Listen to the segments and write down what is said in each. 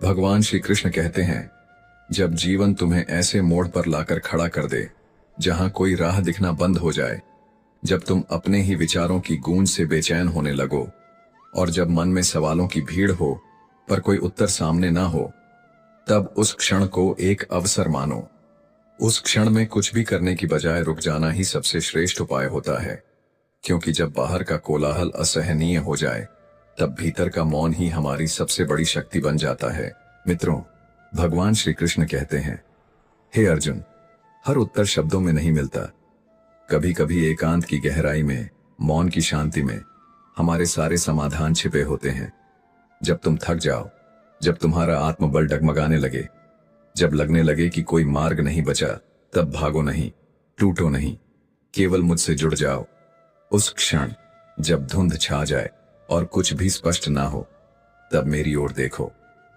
भगवान श्री कृष्ण कहते हैं, जब जीवन तुम्हें ऐसे मोड़ पर लाकर खड़ा कर दे जहां कोई राह दिखना बंद हो जाए, जब तुम अपने ही विचारों की गूंज से बेचैन होने लगो और जब मन में सवालों की भीड़ हो पर कोई उत्तर सामने ना हो, तब उस क्षण को एक अवसर मानो। उस क्षण में कुछ भी करने की बजाय रुक जाना ही सबसे श्रेष्ठ उपाय होता है, क्योंकि जब बाहर का कोलाहल असहनीय हो जाए तब भीतर का मौन ही हमारी सबसे बड़ी शक्ति बन जाता है। मित्रों, भगवान श्री कृष्ण कहते हैं, हे अर्जुन, हर उत्तर शब्दों में नहीं मिलता। कभी कभी एकांत की गहराई में, मौन की शांति में हमारे सारे समाधान छिपे होते हैं। जब तुम थक जाओ, जब तुम्हारा आत्मबल डगमगाने लगे, जब लगने लगे कि कोई मार्ग नहीं बचा, तब भागो नहीं, टूटो नहीं, केवल मुझसे जुड़ जाओ। उस क्षण जब धुंध छा जाए और कुछ भी स्पष्ट ना हो, तब मेरी ओर देखो।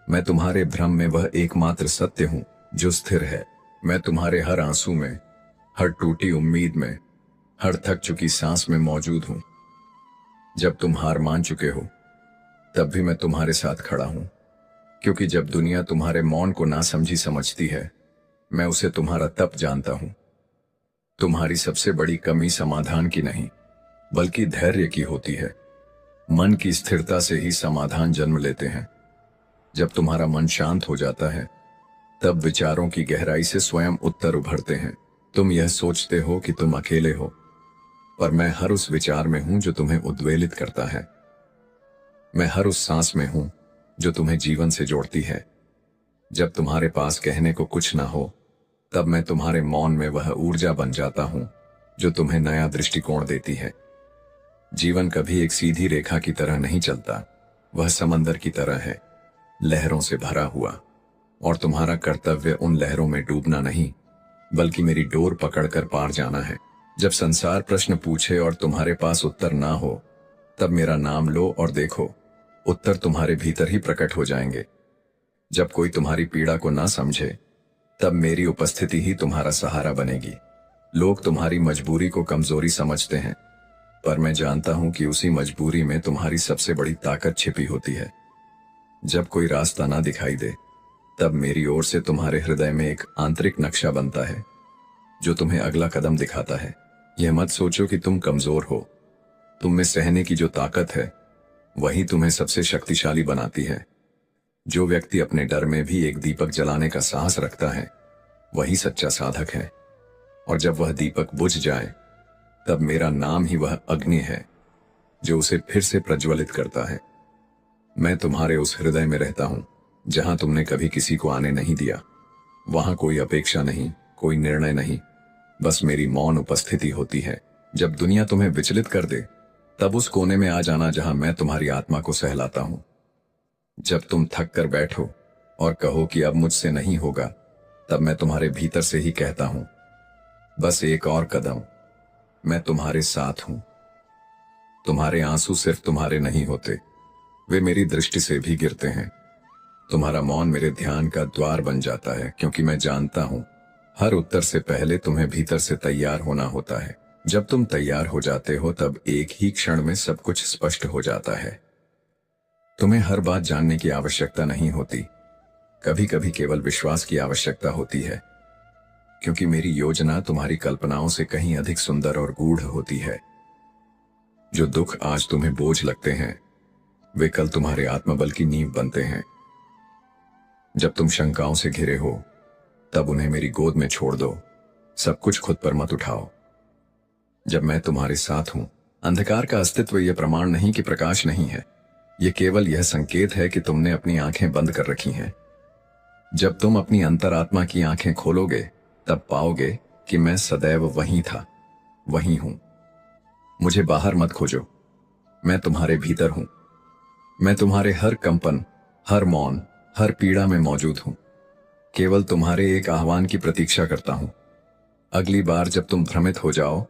मैं तुम्हारे भ्रम में वह एकमात्र सत्य हूं जो स्थिर है। मैं तुम्हारे हर आंसू में, हर टूटी उम्मीद में, हर थक चुकी सांस में मौजूद हूं। जब तुम हार मान चुके हो, तब भी मैं तुम्हारे साथ खड़ा हूं, क्योंकि जब दुनिया तुम्हारे मौन को ना समझी समझती है, मैं उसे तुम्हारा तप जानता हूं। तुम्हारी सबसे बड़ी कमी समाधान की नहीं, बल्कि धैर्य की होती है। मन की स्थिरता से ही समाधान जन्म लेते हैं। जब तुम्हारा मन शांत हो जाता है, तब विचारों की गहराई से स्वयं उत्तर उभरते हैं। तुम यह सोचते हो कि तुम अकेले हो, पर मैं हर उस विचार में हूं जो तुम्हें उद्वेलित करता है। मैं हर उस सांस में हूं जो तुम्हें जीवन से जोड़ती है। जब तुम्हारे पास कहने को कुछ ना हो, तब मैं तुम्हारे मौन में वह ऊर्जा बन जाता हूं जो तुम्हें नया दृष्टिकोण देती है। जीवन कभी एक सीधी रेखा की तरह नहीं चलता, वह समंदर की तरह है, लहरों से भरा हुआ। और तुम्हारा कर्तव्य उन लहरों में डूबना नहीं, बल्कि मेरी डोर पकड़कर पार जाना है। जब संसार प्रश्न पूछे और तुम्हारे पास उत्तर ना हो, तब मेरा नाम लो और देखो, उत्तर तुम्हारे भीतर ही प्रकट हो जाएंगे। जब कोई तुम्हारी पीड़ा को ना समझे, तब मेरी उपस्थिति ही तुम्हारा सहारा बनेगी। लोग तुम्हारी मजबूरी को कमजोरी समझते हैं, पर मैं जानता हूं कि उसी मजबूरी में तुम्हारी सबसे बड़ी ताकत छिपी होती है। जब कोई रास्ता ना दिखाई दे, तब मेरी ओर से तुम्हारे हृदय में एक आंतरिक नक्शा बनता है जो तुम्हें अगला कदम दिखाता है। यह मत सोचो कि तुम कमजोर हो। तुम में सहने की जो ताकत है, वही तुम्हें सबसे शक्तिशाली बनाती है। जो व्यक्ति अपने डर में भी एक दीपक जलाने का साहस रखता है, वही सच्चा साधक है। और जब वह दीपक बुझ जाए, तब मेरा नाम ही वह अग्नि है जो उसे फिर से प्रज्वलित करता है। मैं तुम्हारे उस हृदय में रहता हूं जहां तुमने कभी किसी को आने नहीं दिया। वहां कोई अपेक्षा नहीं, कोई निर्णय नहीं, बस मेरी मौन उपस्थिति होती है। जब दुनिया तुम्हें विचलित कर दे, तब उस कोने में आ जाना जहां मैं तुम्हारी आत्मा को सहलाता हूं। जब तुम थक कर बैठो और कहो कि अब मुझसे नहीं होगा, तब मैं तुम्हारे भीतर से ही कहता हूं, बस एक और कदम, मैं तुम्हारे साथ हूं। तुम्हारे आंसू सिर्फ तुम्हारे नहीं होते, वे मेरी दृष्टि से भी गिरते हैं। तुम्हारा मौन मेरे ध्यान का द्वार बन जाता है, क्योंकि मैं जानता हूं हर उत्तर से पहले तुम्हें भीतर से तैयार होना होता है। जब तुम तैयार हो जाते हो, तब एक ही क्षण में सब कुछ स्पष्ट हो जाता है। तुम्हें हर बात जानने की आवश्यकता नहीं होती, कभी कभी केवल विश्वास की आवश्यकता होती है, क्योंकि मेरी योजना तुम्हारी कल्पनाओं से कहीं अधिक सुंदर और गूढ़ होती है। जो दुख आज तुम्हें बोझ लगते हैं, वे कल तुम्हारे आत्मबल की नींव बनते हैं। जब तुम शंकाओं से घिरे हो, तब उन्हें मेरी गोद में छोड़ दो, सब कुछ खुद पर मत उठाओ। जब मैं तुम्हारे साथ हूं, अंधकार का अस्तित्व यह प्रमाण नहीं कि प्रकाश नहीं है, यह केवल यह संकेत है कि तुमने अपनी आंखें बंद कर रखी हैं। जब तुम अपनी अंतरात्मा की आंखें खोलोगे, तब पाओगे कि मैं सदैव वहीं था, वहीं हूं। मुझे बाहर मत खोजो, मैं तुम्हारे भीतर हूं। मैं तुम्हारे हर कंपन, हर मौन, हर पीड़ा में मौजूद हूं। केवल तुम्हारे एक आह्वान की प्रतीक्षा करता हूं। अगली बार जब तुम भ्रमित हो जाओ,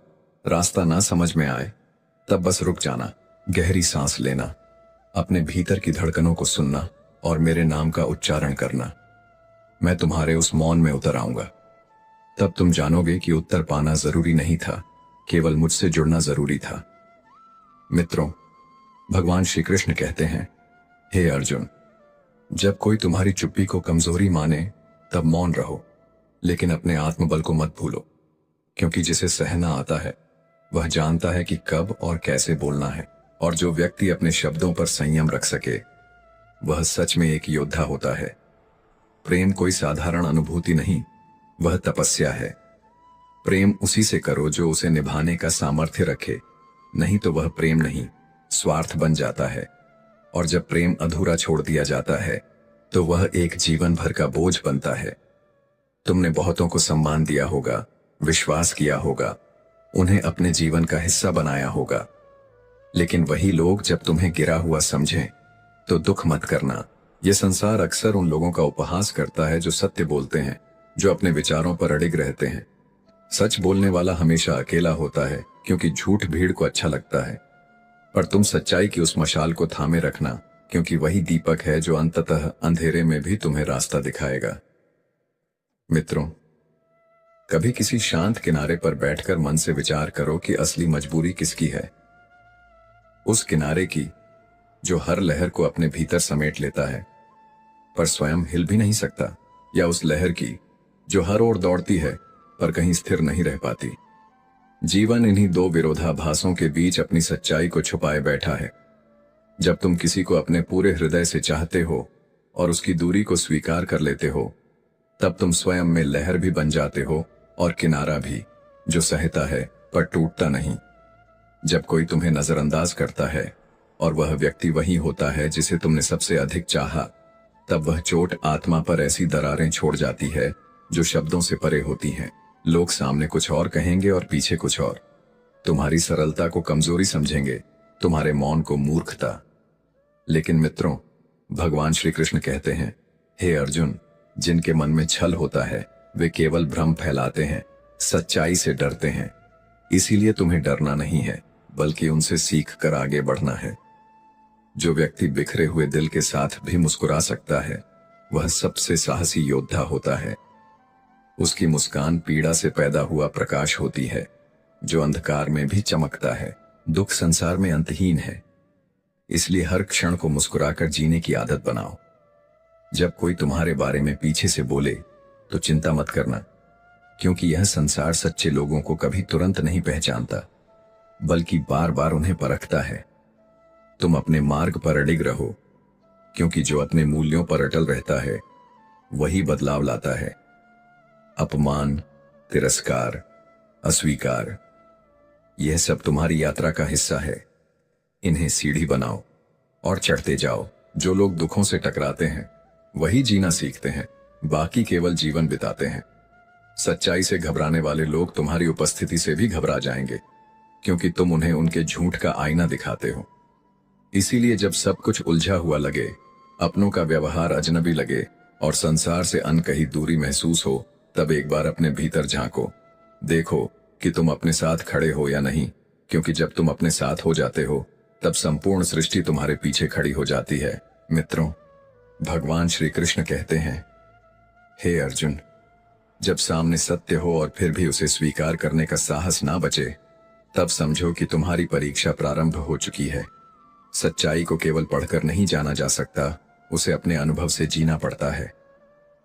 रास्ता ना समझ में आए, तब बस रुक जाना, गहरी सांस लेना, अपने भीतर की धड़कनों को सुनना और मेरे नाम का उच्चारण करना। मैं तुम्हारे उस मौन में उतर आऊंगा। तब तुम जानोगे कि उत्तर पाना जरूरी नहीं था, केवल मुझसे जुड़ना जरूरी था। मित्रों, भगवान श्री कृष्ण कहते हैं, हे अर्जुन, जब कोई तुम्हारी चुप्पी को कमजोरी माने तब मौन रहो, लेकिन अपने आत्मबल को मत भूलो, क्योंकि जिसे सहना आता है वह जानता है कि कब और कैसे बोलना है। और जो व्यक्ति अपने शब्दों पर संयम रख सके वह सच में एक योद्धा होता है। प्रेम कोई साधारण अनुभूति नहीं, वह तपस्या है। प्रेम उसी से करो जो उसे निभाने का सामर्थ्य रखे, नहीं तो वह प्रेम नहीं, स्वार्थ बन जाता है। और जब प्रेम अधूरा छोड़ दिया जाता है तो वह एक जीवन भर का बोझ बनता है। तुमने बहुतों को सम्मान दिया होगा, विश्वास किया होगा, उन्हें अपने जीवन का हिस्सा बनाया होगा, लेकिन वही लोग जब तुम्हें गिरा हुआ समझें तो दुख मत करना। यह संसार अक्सर उन लोगों का उपहास करता है जो सत्य बोलते हैं, जो अपने विचारों पर अडिग रहते हैं। सच बोलने वाला हमेशा अकेला होता है, क्योंकि झूठ भीड़ को अच्छा लगता है। पर तुम सच्चाई की उस मशाल को थामे रखना, क्योंकि वही दीपक है जो अंततः अंधेरे में भी तुम्हें रास्ता दिखाएगा। मित्रों, कभी किसी शांत किनारे पर बैठकर मन से विचार करो कि असली मजबूरी किसकी है। उस किनारे की जो हर लहर को अपने भीतर समेट लेता है पर स्वयं हिल भी नहीं सकता, या उस लहर की जो हर ओर दौड़ती है पर कहीं स्थिर नहीं रह पाती। जीवन इन्हीं दो विरोधाभासों के बीच अपनी सच्चाई को छुपाए बैठा है। जब तुम किसी को अपने पूरे हृदय से चाहते हो और उसकी दूरी को स्वीकार कर लेते हो, तब तुम स्वयं में लहर भी बन जाते हो और किनारा भी, जो सहता है पर टूटता नहीं। जब कोई तुम्हें नजरअंदाज करता है और वह व्यक्ति वही होता है जिसे तुमने सबसे अधिक चाहा, तब वह चोट आत्मा पर ऐसी दरारें छोड़ जाती है जो शब्दों से परे होती हैं। लोग सामने कुछ और कहेंगे और पीछे कुछ और। तुम्हारी सरलता को कमजोरी समझेंगे, तुम्हारे मौन को मूर्खता। लेकिन मित्रों, भगवान श्री कृष्ण कहते हैं, हे अर्जुन, जिनके मन में छल होता है वे केवल भ्रम फैलाते हैं, सच्चाई से डरते हैं। इसीलिए तुम्हें डरना नहीं है, बल्कि उनसे सीख कर आगे बढ़ना है। जो व्यक्ति बिखरे हुए दिल के साथ भी मुस्कुरा सकता है वह सबसे साहसी योद्धा होता है। उसकी मुस्कान पीड़ा से पैदा हुआ प्रकाश होती है जो अंधकार में भी चमकता है। दुख संसार में अंतहीन है, इसलिए हर क्षण को मुस्कुराकर जीने की आदत बनाओ। जब कोई तुम्हारे बारे में पीछे से बोले तो चिंता मत करना, क्योंकि यह संसार सच्चे लोगों को कभी तुरंत नहीं पहचानता, बल्कि बार बार उन्हें परखता है। तुम अपने मार्ग पर अडिग रहो, क्योंकि जो अपने मूल्यों पर अटल रहता है वही बदलाव लाता है। अपमान, तिरस्कार, अस्वीकार, यह सब तुम्हारी यात्रा का हिस्सा है। इन्हें सीढ़ी बनाओ और चढ़ते जाओ। जो लोग दुखों से टकराते हैं वही जीना सीखते हैं, बाकी केवल जीवन बिताते हैं। सच्चाई से घबराने वाले लोग तुम्हारी उपस्थिति से भी घबरा जाएंगे, क्योंकि तुम उन्हें उनके झूठ का आईना दिखाते हो। इसीलिए जब सब कुछ उलझा हुआ लगे, अपनों का व्यवहार अजनबी लगे और संसार से अनकही दूरी महसूस हो, तब एक बार अपने भीतर झांको। देखो कि तुम अपने साथ खड़े हो या नहीं, क्योंकि जब तुम अपने साथ हो जाते हो तब संपूर्ण सृष्टि तुम्हारे पीछे खड़ी हो जाती है। मित्रों, भगवान श्री कृष्ण कहते हैं, हे अर्जुन, जब सामने सत्य हो और फिर भी उसे स्वीकार करने का साहस ना बचे, तब समझो कि तुम्हारी परीक्षा प्रारंभ हो चुकी है। सच्चाई को केवल पढ़कर नहीं जाना जा सकता, उसे अपने अनुभव से जीना पड़ता है।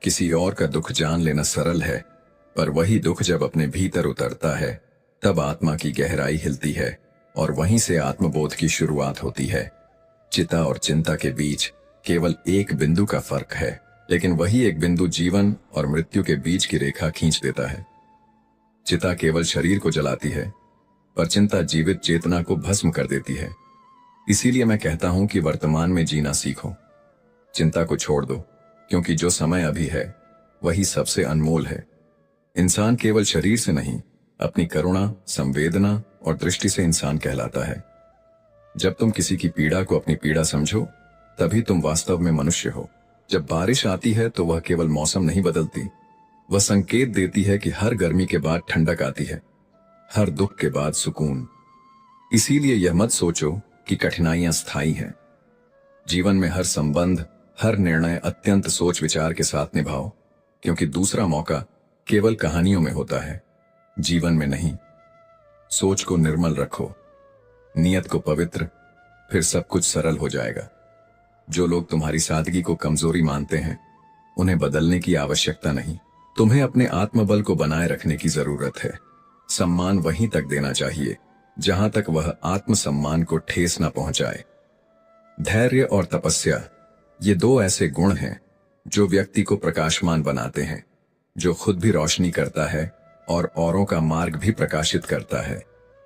किसी और का दुख जान लेना सरल है, पर वही दुख जब अपने भीतर उतरता है तब आत्मा की गहराई हिलती है और वहीं से आत्मबोध की शुरुआत होती है। चिता और चिंता के बीच केवल एक बिंदु का फर्क है, लेकिन वही एक बिंदु जीवन और मृत्यु के बीच की रेखा खींच देता है। चिता केवल शरीर को जलाती है, पर चिंता जीवित चेतना को भस्म कर देती है। इसीलिए मैं कहता हूं कि वर्तमान में जीना सीखो, चिंता को छोड़ दो, क्योंकि जो समय अभी है वही सबसे अनमोल है। इंसान केवल शरीर से नहीं, अपनी करुणा, संवेदना और दृष्टि से इंसान कहलाता है। जब तुम किसी की पीड़ा को अपनी पीड़ा समझो, तभी तुम वास्तव में मनुष्य हो। जब बारिश आती है तो वह केवल मौसम नहीं बदलती, वह संकेत देती है कि हर गर्मी के बाद ठंडक आती है, हर दुख के बाद सुकून। इसीलिए यह मत सोचो कि कठिनाइयां स्थायी हैं। जीवन में हर संबंध, हर निर्णय अत्यंत सोच विचार के साथ निभाओ, क्योंकि दूसरा मौका केवल कहानियों में होता है, जीवन में नहीं। सोच को निर्मल रखो, नियत को पवित्र, फिर सब कुछ सरल हो जाएगा। जो लोग तुम्हारी सादगी को कमजोरी मानते हैं, उन्हें बदलने की आवश्यकता नहीं। तुम्हें अपने आत्मबल को बनाए रखने की जरूरत है। सम्मान वहीं तक देना चाहिए जहां तक वह आत्मसम्मान को ठेस न पहुंचाए। धैर्य और तपस्या, ये दो ऐसे गुण हैं जो व्यक्ति को प्रकाशमान बनाते हैं, जो खुद भी रोशनी करता है और औरों का मार्ग भी प्रकाशित करता है।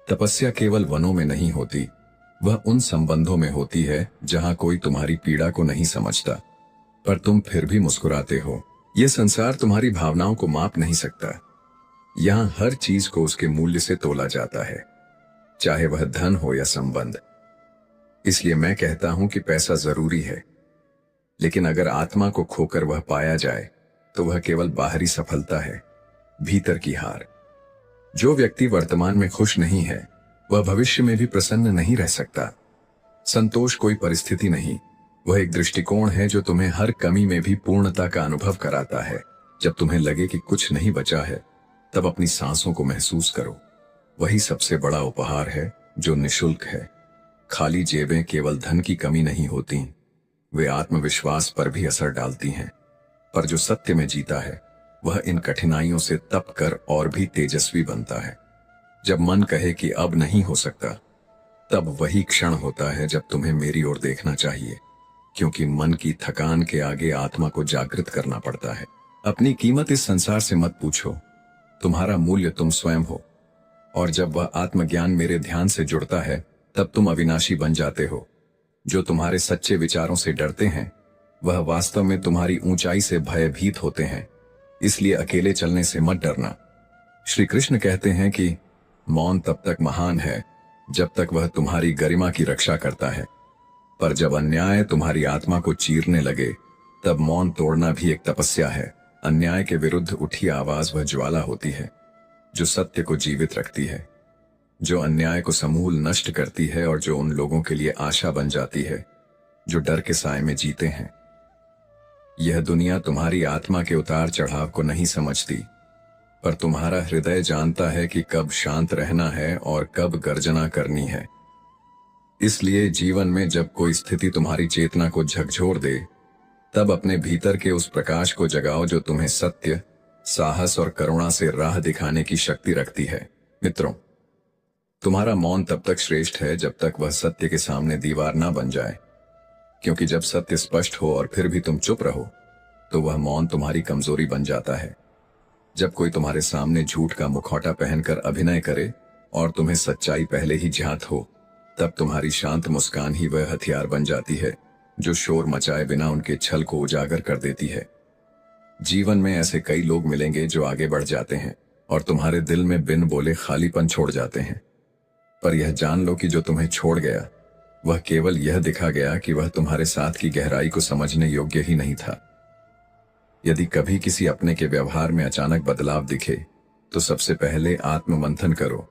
तपस्या केवल वनों में नहीं होती, वह उन संबंधों में होती है जहां कोई तुम्हारी पीड़ा को नहीं समझता, पर तुम फिर भी मुस्कुराते हो। यह संसार तुम्हारी भावनाओं को माप नहीं सकता। यहां हर चीज को उसके मूल्य से तोला जाता है, चाहे वह धन हो या संबंध। इसलिए मैं कहता हूं कि पैसा जरूरी है, लेकिन अगर आत्मा को खोकर वह पाया जाए तो वह केवल बाहरी सफलता है, भीतर की हार। जो व्यक्ति वर्तमान में खुश नहीं है, वह भविष्य में भी प्रसन्न नहीं रह सकता। संतोष कोई परिस्थिति नहीं, वह एक दृष्टिकोण है जो तुम्हें हर कमी में भी पूर्णता का अनुभव कराता है। जब तुम्हें लगे कि कुछ नहीं बचा है, तब अपनी सांसों को महसूस करो। वही सबसे बड़ा उपहार है जो निशुल्क है। खाली जेबें केवल धन की कमी नहीं होती, वे आत्मविश्वास पर भी असर डालती हैं। पर जो सत्य में जीता है, वह इन कठिनाइयों से तप कर और भी तेजस्वी बनता है। जब मन कहे कि अब नहीं हो सकता, तब वही क्षण होता है जब तुम्हें मेरी ओर देखना चाहिए, क्योंकि मन की थकान के आगे आत्मा को जागृत करना पड़ता है। अपनी कीमत इस संसार से मत पूछो, तुम्हारा मूल्य तुम स्वयं हो। और जब वह आत्मज्ञान मेरे ध्यान से जुड़ता है, तब तुम अविनाशी बन जाते हो। जो तुम्हारे सच्चे विचारों से डरते हैं, वह वास्तव में तुम्हारी ऊंचाई से भयभीत होते हैं। इसलिए अकेले चलने से मत डरना। श्री कृष्ण कहते हैं कि मौन तब तक महान है जब तक वह तुम्हारी गरिमा की रक्षा करता है, पर जब अन्याय तुम्हारी आत्मा को चीरने लगे, तब मौन तोड़ना भी एक तपस्या है। अन्याय के विरुद्ध उठी आवाज वह ज्वाला होती है जो सत्य को जीवित रखती है, जो अन्याय को समूल नष्ट करती है और जो उन लोगों के लिए आशा बन जाती है जो डर के साए में जीते हैं। यह दुनिया तुम्हारी आत्मा के उतार चढ़ाव को नहीं समझती, पर तुम्हारा हृदय जानता है कि कब शांत रहना है और कब गर्जना करनी है। इसलिए जीवन में जब कोई स्थिति तुम्हारी चेतना को झकझोर दे, तब अपने भीतर के उस प्रकाश को जगाओ जो तुम्हें सत्य, साहस और करुणा से राह दिखाने की शक्ति रखती है। मित्रों, तुम्हारा मौन तब तक श्रेष्ठ है जब तक वह सत्य के सामने दीवार ना बन जाए, क्योंकि जब सत्य स्पष्ट हो और फिर भी तुम चुप रहो, तो वह मौन तुम्हारी कमजोरी बन जाता है। जब कोई तुम्हारे सामने झूठ का मुखौटा पहनकर अभिनय करे और तुम्हें सच्चाई पहले ही ज्ञात हो, तब तुम्हारी शांत मुस्कान ही वह हथियार बन जाती है जो शोर मचाए बिना उनके छल को उजागर कर देती है। जीवन में ऐसे कई लोग मिलेंगे जो आगे बढ़ जाते हैं और तुम्हारे दिल में बिन बोले खालीपन छोड़ जाते हैं, पर यह जान लो कि जो तुम्हें छोड़ गया, वह केवल यह दिखा गया कि वह तुम्हारे साथ की गहराई को समझने योग्य ही नहीं था। यदि कभी किसी अपने के व्यवहार में अचानक बदलाव दिखे, तो सबसे पहले आत्ममंथन करो।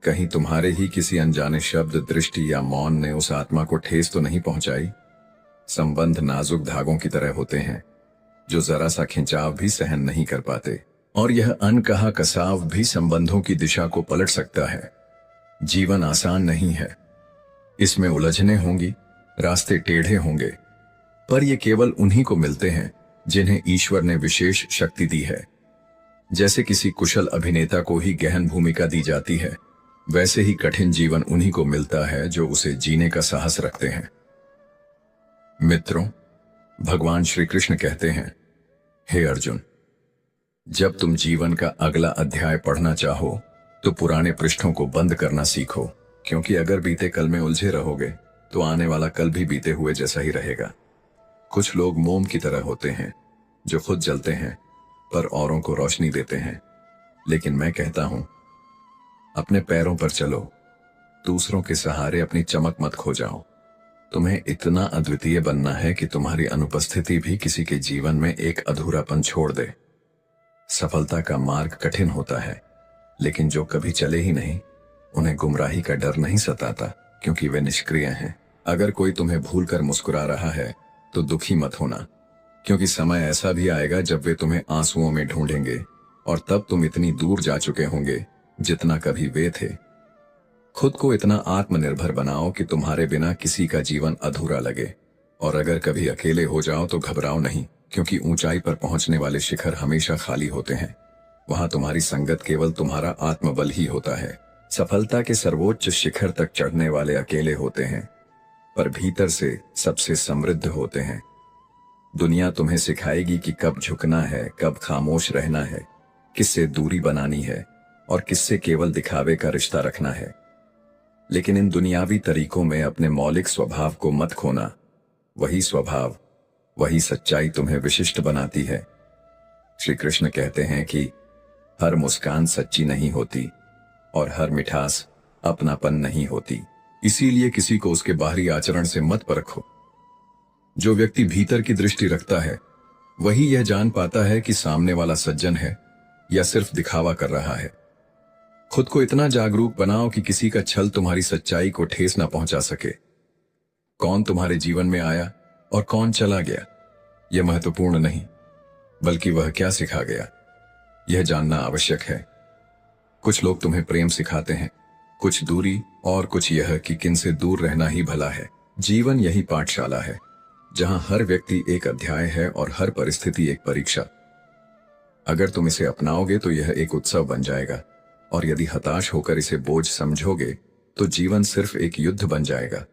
कहीं तुम्हारे ही किसी अनजाने शब्द, दृष्टि या मौन ने उस आत्मा को ठेस तो नहीं पहुंचाई। संबंध नाजुक धागों की तरह होते हैं जो जरा सा खिंचाव भी सहन नहीं कर पाते, और यह अनकहा कसाव भी संबंधों की दिशा को पलट सकता है। जीवन आसान नहीं है, इसमें उलझने होंगी, रास्ते टेढ़े होंगे, पर ये केवल उन्हीं को मिलते हैं जिन्हें ईश्वर ने विशेष शक्ति दी है। जैसे किसी कुशल अभिनेता को ही गहन भूमिका दी जाती है, वैसे ही कठिन जीवन उन्हीं को मिलता है जो उसे जीने का साहस रखते हैं। मित्रों, भगवान श्री कृष्ण कहते हैं, हे अर्जुन, जब तुम जीवन का अगला अध्याय पढ़ना चाहो तो पुराने पृष्ठों को बंद करना सीखो, क्योंकि अगर बीते कल में उलझे रहोगे तो आने वाला कल भी बीते हुए जैसा ही रहेगा। कुछ लोग मोम की तरह होते हैं जो खुद जलते हैं पर औरों को रोशनी देते हैं, लेकिन मैं कहता हूं, अपने पैरों पर चलो, दूसरों के सहारे अपनी चमक मत खो जाओ। तुम्हें इतना अद्वितीय बनना है कि तुम्हारी अनुपस्थिति भी किसी के जीवन में एक अधूरापन छोड़ दे। सफलता का मार्ग कठिन होता है, लेकिन जो कभी चले ही नहीं, उन्हें गुमराही का डर नहीं सताता, क्योंकि वे निष्क्रिय हैं। अगर कोई तुम्हें भूलकर मुस्कुरा रहा है तो दुखी मत होना, क्योंकि समय ऐसा भी आएगा जब वे तुम्हें आंसुओं में ढूंढेंगे और तब तुम इतनी दूर जा चुके होंगे जितना कभी वे थे। खुद को इतना आत्मनिर्भर बनाओ कि तुम्हारे बिना किसी का जीवन अधूरा लगे और अगर कभी अकेले हो जाओ तो घबराओ नहीं, क्योंकि ऊंचाई पर पहुंचने वाले शिखर हमेशा खाली होते हैं। वहां तुम्हारी संगत केवल तुम्हारा आत्मबल ही होता है। सफलता के सर्वोच्च शिखर तक चढ़ने वाले अकेले होते हैं, पर भीतर से सबसे समृद्ध होते हैं। दुनिया तुम्हें सिखाएगी कि कब झुकना है, कब खामोश रहना है, किससे दूरी बनानी है और किससे केवल दिखावे का रिश्ता रखना है। लेकिन इन दुनियावी तरीकों में अपने मौलिक स्वभाव को मत खोना। वही स्वभाव, वही सच्चाई तुम्हें विशिष्ट बनाती है। श्री कृष्ण कहते हैं कि हर मुस्कान सच्ची नहीं होती और हर मिठास अपनापन नहीं होती। इसीलिए किसी को उसके बाहरी आचरण से मत परखो। जो व्यक्ति भीतर की दृष्टि रखता है वही यह जान पाता है कि सामने वाला सज्जन है या सिर्फ दिखावा कर रहा है। खुद को इतना जागरूक बनाओ कि किसी का छल तुम्हारी सच्चाई को ठेस ना पहुंचा सके। कौन तुम्हारे जीवन में आया और कौन चला गया, यह महत्वपूर्ण नहीं, बल्कि वह क्या सिखा गया, यह जानना आवश्यक है। कुछ लोग तुम्हें प्रेम सिखाते हैं, कुछ दूरी, और कुछ यह कि किनसे दूर रहना ही भला है। जीवन यही पाठशाला है, जहां हर व्यक्ति एक अध्याय है और हर परिस्थिति एक परीक्षा। अगर तुम इसे अपनाओगे तो यह एक उत्सव बन जाएगा, और यदि हताश होकर इसे बोझ समझोगे तो जीवन सिर्फ एक युद्ध बन जाएगा।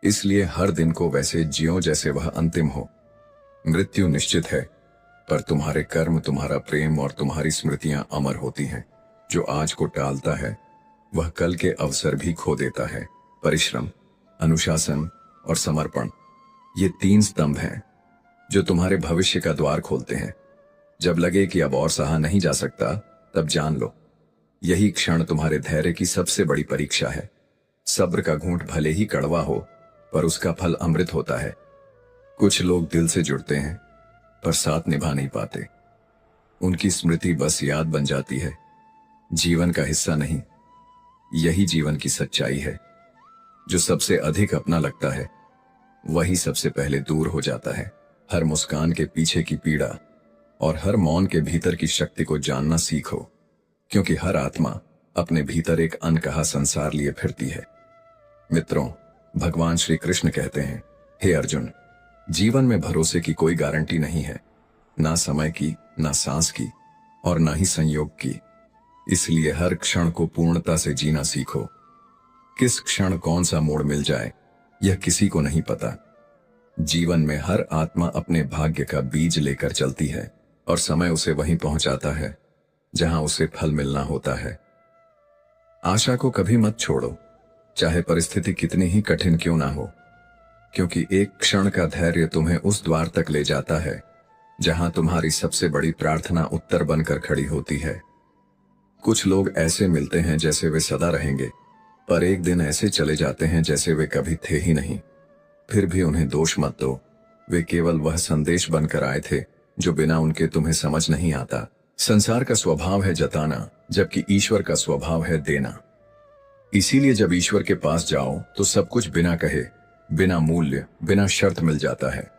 इसलिए हर दिन को वैसे जियो जैसे वह अंतिम हो। मृत्यु निश्चित है, पर तुम्हारे कर्म, तुम्हारा प्रेम और तुम्हारी स्मृतियां अमर होती हैं। जो आज को टालता है वह कल के अवसर भी खो देता है। परिश्रम, अनुशासन और समर्पण, ये 3 स्तंभ हैं जो तुम्हारे भविष्य का द्वार खोलते हैं। जब लगे कि अब और सहा नहीं जा सकता, तब जान लो यही क्षण तुम्हारे धैर्य की सबसे बड़ी परीक्षा है। सब्र का घूंट भले ही कड़वा हो, पर उसका फल अमृत होता है। कुछ लोग दिल से जुड़ते हैं पर साथ निभा नहीं पाते। उनकी स्मृति बस याद बन जाती है, जीवन का हिस्सा नहीं। यही जीवन की सच्चाई है। जो सबसे अधिक अपना लगता है वही सबसे पहले दूर हो जाता है। हर मुस्कान के पीछे की पीड़ा और हर मौन के भीतर की शक्ति को जानना सीखो, क्योंकि हर आत्मा अपने भीतर एक अनकहा संसार लिए फिरती है। मित्रों, भगवान श्री कृष्ण कहते हैं, हे अर्जुन, जीवन में भरोसे की कोई गारंटी नहीं है, ना समय की, ना सांस की और ना ही संयोग की। इसलिए हर क्षण को पूर्णता से जीना सीखो। किस क्षण कौन सा मोड़ मिल जाए यह किसी को नहीं पता। जीवन में हर आत्मा अपने भाग्य का बीज लेकर चलती है और समय उसे वहीं पहुंचाता है जहां उसे फल मिलना होता है। आशा को कभी मत छोड़ो, चाहे परिस्थिति कितनी ही कठिन क्यों ना हो, क्योंकि एक क्षण का धैर्य तुम्हें उस द्वार तक ले जाता है जहां तुम्हारी सबसे बड़ी प्रार्थना उत्तर बनकर खड़ी होती है। कुछ लोग ऐसे मिलते हैं जैसे वे सदा रहेंगे, पर एक दिन ऐसे चले जाते हैं जैसे वे कभी थे ही नहीं। फिर भी उन्हें दोष मत दो, वे केवल वह संदेश बनकर आए थे जो बिना उनके तुम्हें समझ नहीं आता। संसार का स्वभाव है जताना, जबकि ईश्वर का स्वभाव है देना। इसीलिए जब ईश्वर के पास जाओ तो सब कुछ बिना कहे, बिना मूल्य, बिना शर्त मिल जाता है।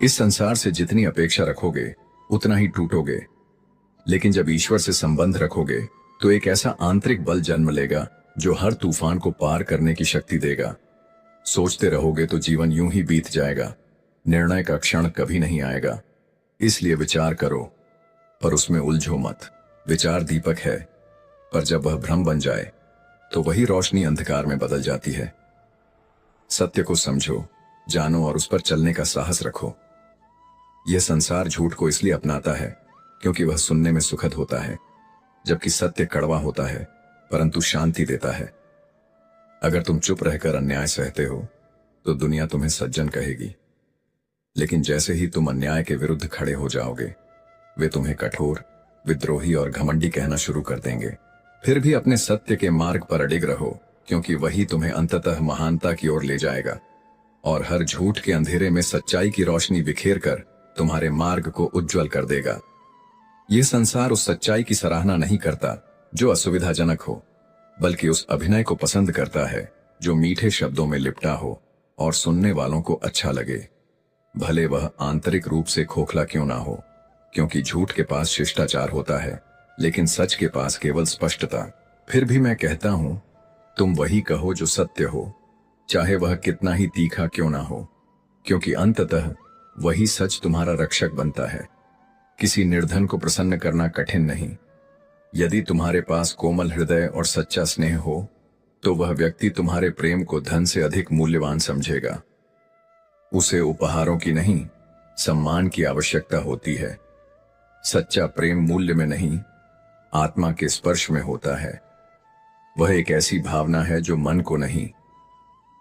इस संसार से जितनी अपेक्षा रखोगे उतना ही टूटोगे, लेकिन जब ईश्वर से संबंध रखोगे तो एक ऐसा आंतरिक बल जन्म लेगा जो हर तूफान को पार करने की शक्ति देगा। सोचते रहोगे तो जीवन यूं ही बीत जाएगा, निर्णय का क्षण कभी नहीं आएगा। इसलिए विचार करो, पर उसमें उलझो मत। विचार दीपक है, पर जब वह भ्रम बन जाए तो वही रोशनी अंधकार में बदल जाती है। सत्य को समझो, जानो और उस पर चलने का साहस रखो। यह संसार झूठ को इसलिए अपनाता है क्योंकि वह सुनने में सुखद होता है, जबकि सत्य कड़वा होता है परंतु शांति देता है। अगर तुम चुप रहकर अन्याय सहते हो तो दुनिया तुम्हें सज्जन कहेगी, लेकिन जैसे ही तुम अन्याय के विरुद्ध खड़े हो जाओगे वे तुम्हें कठोर, विद्रोही और घमंडी कहना शुरू कर देंगे। फिर भी अपने सत्य के मार्ग पर अडिग रहो, क्योंकि वही तुम्हें अंततः महानता की ओर ले जाएगा और हर झूठ के अंधेरे में सच्चाई की रोशनी बिखेर कर तुम्हारे मार्ग को उज्जवल कर देगा। यह संसार उस सच्चाई की सराहना नहीं करता जो असुविधाजनक हो, बल्कि उस अभिनय को पसंद करता है जो मीठे शब्दों में लिपटा हो और सुनने वालों को अच्छा लगे, भले वह आंतरिक रूप से खोखला क्यों ना हो। क्योंकि झूठ के पास शिष्टाचार होता है, लेकिन सच के पास केवल स्पष्टता। फिर भी मैं कहता हूं, तुम वही कहो जो सत्य हो, चाहे वह कितना ही तीखा क्यों ना हो। क्योंकि अंततः वही सच तुम्हारा रक्षक बनता है। किसी निर्धन को प्रसन्न करना कठिन नहीं। यदि तुम्हारे पास कोमल हृदय और सच्चा स्नेह हो तो वह व्यक्ति तुम्हारे प्रेम को धन से अधिक मूल्यवान समझेगा। उसे उपहारों की नहीं, सम्मान की आवश्यकता होती है। सच्चा प्रेम मूल्य में नहीं, आत्मा के स्पर्श में होता है। वह एक ऐसी भावना है जो मन को नहीं,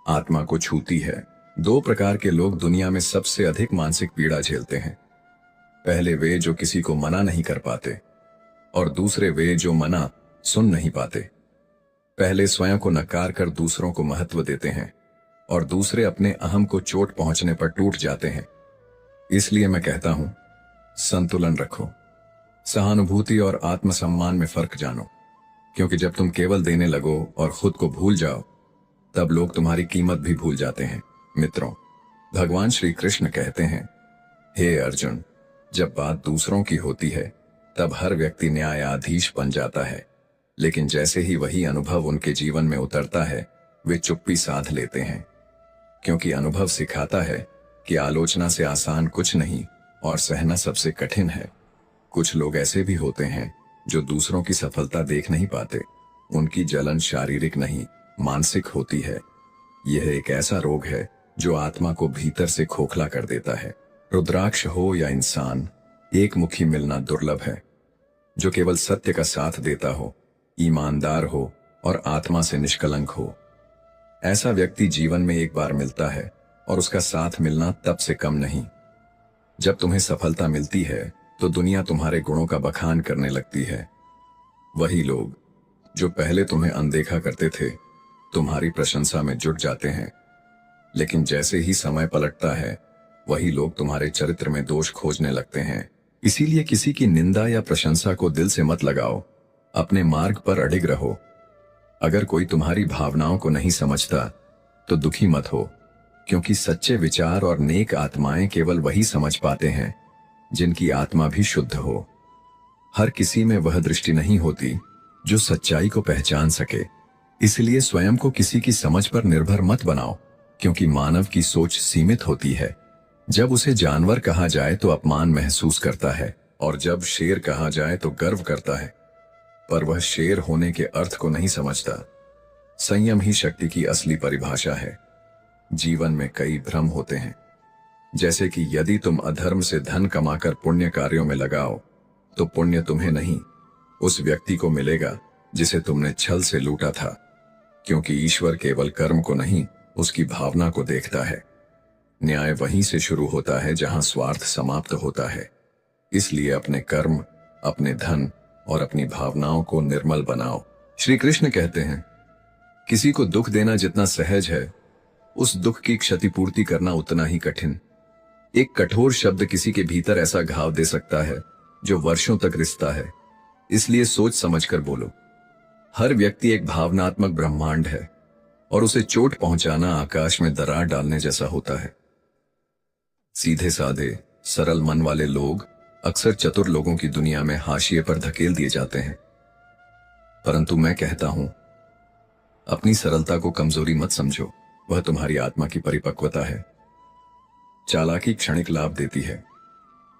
आत्मा को छूती है। दो प्रकार के लोग दुनिया में सबसे अधिक मानसिक पीड़ा झेलते हैं। पहले वे जो किसी को मना नहीं कर पाते, और दूसरे वे जो मना सुन नहीं पाते। पहले स्वयं को नकार कर दूसरों को महत्व देते हैं, और दूसरे अपने अहम को चोट पहुंचने पर टूट जाते हैं। इसलिए मैं कहता हूं, संतुलन रखो। सहानुभूति और आत्मसम्मान में फर्क जानो, क्योंकि जब तुम केवल देने लगो और खुद को भूल जाओ, तब लोग तुम्हारी कीमत भी भूल जाते हैं। मित्रों, भगवान श्री कृष्ण कहते हैं, हे अर्जुन, जब बात दूसरों की होती है तब हर व्यक्ति न्यायाधीश बन जाता है, लेकिन जैसे ही वही अनुभव उनके जीवन में उतरता है, वे चुप्पी साध लेते हैं। क्योंकि अनुभव सिखाता है कि आलोचना से आसान कुछ नहीं और सहना सबसे कठिन है। कुछ लोग ऐसे भी होते हैं जो दूसरों की सफलता देख नहीं पाते। उनकी जलन शारीरिक नहीं, मानसिक होती है। यह एक ऐसा रोग है जो आत्मा को भीतर से खोखला कर देता है। रुद्राक्ष हो या इंसान, एक मुखी मिलना दुर्लभ है। जो केवल सत्य का साथ देता हो, ईमानदार हो और आत्मा से निष्कलंक हो, ऐसा व्यक्ति जीवन में एक बार मिलता है और उसका साथ मिलना तब से कम नहीं। जब तुम्हें सफलता मिलती है तो दुनिया तुम्हारे गुणों का बखान करने लगती है। वही लोग जो पहले तुम्हें अनदेखा करते थे, तुम्हारी प्रशंसा में जुट जाते हैं। लेकिन जैसे ही समय पलटता है, वही लोग तुम्हारे चरित्र में दोष खोजने लगते हैं। इसीलिए किसी की निंदा या प्रशंसा को दिल से मत लगाओ, अपने मार्ग पर अडिग रहो। अगर कोई तुम्हारी भावनाओं को नहीं समझता तो दुखी मत हो, क्योंकि सच्चे विचार और नेक आत्माएं केवल वही समझ पाते हैं जिनकी आत्मा भी शुद्ध हो। हर किसी में वह दृष्टि नहीं होती जो सच्चाई को पहचान सके। इसलिए स्वयं को किसी की समझ पर निर्भर मत बनाओ, क्योंकि मानव की सोच सीमित होती है। जब उसे जानवर कहा जाए तो अपमान महसूस करता है, और जब शेर कहा जाए तो गर्व करता है। पर वह शेर होने के अर्थ को नहीं समझता। संयम ही शक्ति की असली परिभाषा है। जीवन में कई भ्रम होते हैं, जैसे कि यदि तुम अधर्म से धन कमाकर पुण्य कार्यों में लगाओ तो पुण्य तुम्हें नहीं, उस व्यक्ति को मिलेगा जिसे तुमने छल से लूटा था। क्योंकि ईश्वर केवल कर्म को नहीं, उसकी भावना को देखता है। न्याय वहीं से शुरू होता है जहां स्वार्थ समाप्त होता है। इसलिए अपने कर्म, अपने धन और अपनी भावनाओं को निर्मल बनाओ। श्री कृष्ण कहते हैं, किसी को दुख देना जितना सहज है, उस दुख की क्षतिपूर्ति करना उतना ही कठिन। एक कठोर शब्द किसी के भीतर ऐसा घाव दे सकता है जो वर्षों तक रिश्ता है। इसलिए सोच समझकर बोलो। हर व्यक्ति एक भावनात्मक ब्रह्मांड है, और उसे चोट पहुंचाना आकाश में दरार डालने जैसा होता है। सीधे साधे सरल मन वाले लोग अक्सर चतुर लोगों की दुनिया में हाशिए पर धकेल दिए जाते हैं। परंतु मैं कहता हूं, अपनी सरलता को कमजोरी मत समझो, वह तुम्हारी आत्मा की परिपक्वता है। चालाकी क्षणिक लाभ देती है,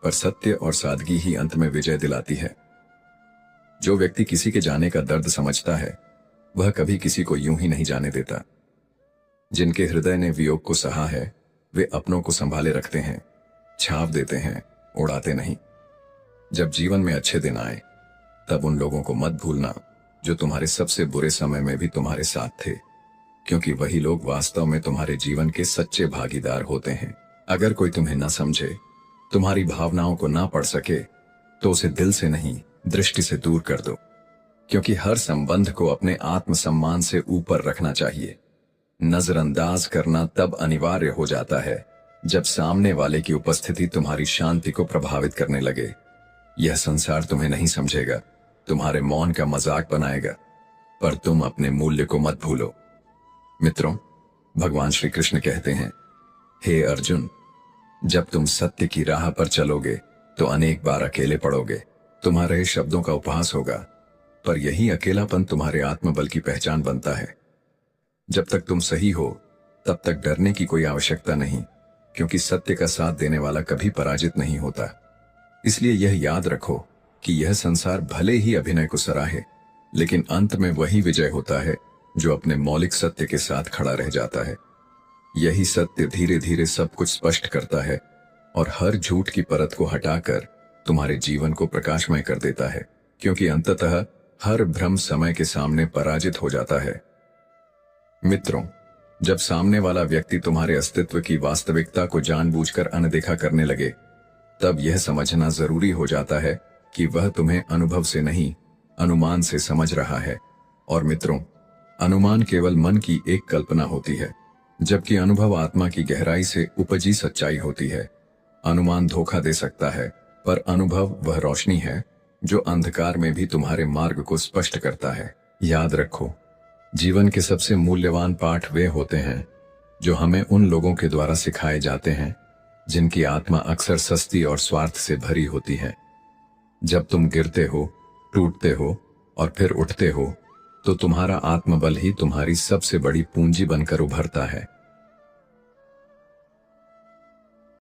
पर सत्य और सादगी ही अंत में विजय दिलाती है। जो व्यक्ति किसी के जाने का दर्द समझता है, वह कभी किसी को यूं ही नहीं जाने देता। जिनके हृदय ने वियोग को सहा है, वे अपनों को संभाले रखते हैं, छाप देते हैं, उड़ाते नहीं। जब जीवन में अच्छे दिन आए, तब उन लोगों को मत भूलना जो तुम्हारे सबसे बुरे समय में भी तुम्हारे साथ थे, क्योंकि वही लोग वास्तव में तुम्हारे जीवन के सच्चे भागीदार होते हैं। अगर कोई तुम्हें न समझे, तुम्हारी भावनाओं को ना पढ़ सके, तो उसे दिल से नहीं, दृष्टि से दूर कर दो। क्योंकि हर संबंध को अपने आत्मसम्मान से ऊपर रखना चाहिए। नजरअंदाज करना तब अनिवार्य हो जाता है जब सामने वाले की उपस्थिति तुम्हारी शांति को प्रभावित करने लगे। यह संसार तुम्हें नहीं समझेगा, तुम्हारे मौन का मजाक बनाएगा, पर तुम अपने मूल्य को मत भूलो। मित्रों, भगवान श्री कृष्ण कहते हैं, हे अर्जुन, जब तुम सत्य की राह पर चलोगे तो अनेक बार अकेले पड़ोगे। तुम्हारे शब्दों का उपहास होगा, पर यही अकेलापन तुम्हारे आत्मबल की पहचान बनता है। जब तक तुम सही हो, तब तक डरने की कोई आवश्यकता नहीं। क्योंकि सत्य का साथ देने वाला कभी पराजित नहीं होता। इसलिए यह याद रखो कि यह संसार भले ही अभिनय को सराहे, लेकिन अंत में वही विजय होता है जो अपने मौलिक सत्य के साथ खड़ा रह जाता है। यही सत्य धीरे धीरे सब कुछ स्पष्ट करता है और हर झूठ की परत को हटाकर तुम्हारे जीवन को प्रकाशमय कर देता है, क्योंकि अंततः हर भ्रम समय के सामने पराजित हो जाता है। मित्रों, जब सामने वाला व्यक्ति तुम्हारे अस्तित्व की वास्तविकता को जानबूझकर अनदेखा करने लगे, तब यह समझना जरूरी हो जाता है कि वह तुम्हें अनुभव से नहीं, अनुमान से समझ रहा है। और मित्रों, अनुमान केवल मन की एक कल्पना होती है, जबकि अनुभव आत्मा की गहराई से उपजी सच्चाई होती है। अनुमान धोखा दे सकता है, पर अनुभव वह रोशनी है जो अंधकार में भी तुम्हारे मार्ग को स्पष्ट करता है। याद रखो, जीवन के सबसे मूल्यवान पाठ वे होते हैं जो हमें उन लोगों के द्वारा सिखाए जाते हैं जिनकी आत्मा अक्सर सस्ती और स्वार्थ से भरी होती है। जब तुम गिरते हो, टूटते हो और फिर उठते हो, तो तुम्हारा आत्मबल ही तुम्हारी सबसे बड़ी पूंजी बनकर उभरता है।